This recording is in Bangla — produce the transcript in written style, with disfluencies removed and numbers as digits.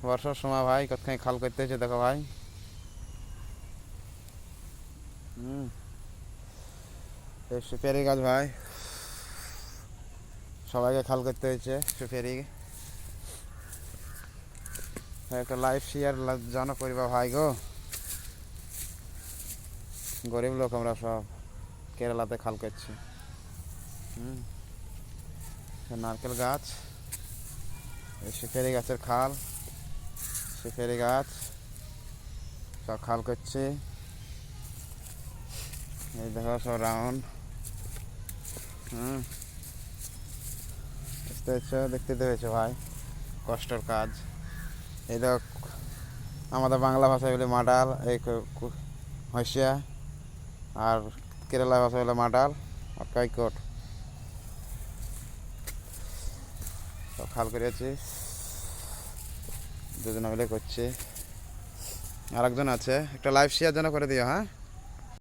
বর্ষার সময় ভাই কতখানি খাল করতে হয়েছে দেখো ভাই। এই সুপারি গাছ ভাই, সবাইকে খাল করতে হয়েছে সুপারি। একটা লাইফ শেয়ার জানো করিবা ভাই গো, গরিব লোক আমরা সব কেরালাতে খাল করছি। নারকেল গাছ, এই সুপারি গাছের খাল, সুপারি গাছ সব খাল করছে। এই দেখো সব রাউন্ড। দেখতে পেয়েছো ভাই, কষ্টের কাজ। এই দেখো আমাদের বাংলা ভাষায় বলে মাডাল, এই হইসিয়া, আর কেরালা ভাষায় বলে মাডাল আর কাইকট। সব খাল করেছি, দুজনে মিলে করছি। আর একজন আছে, একটা লাইভ শেয়ার যেন করে দিও। হ্যাঁ।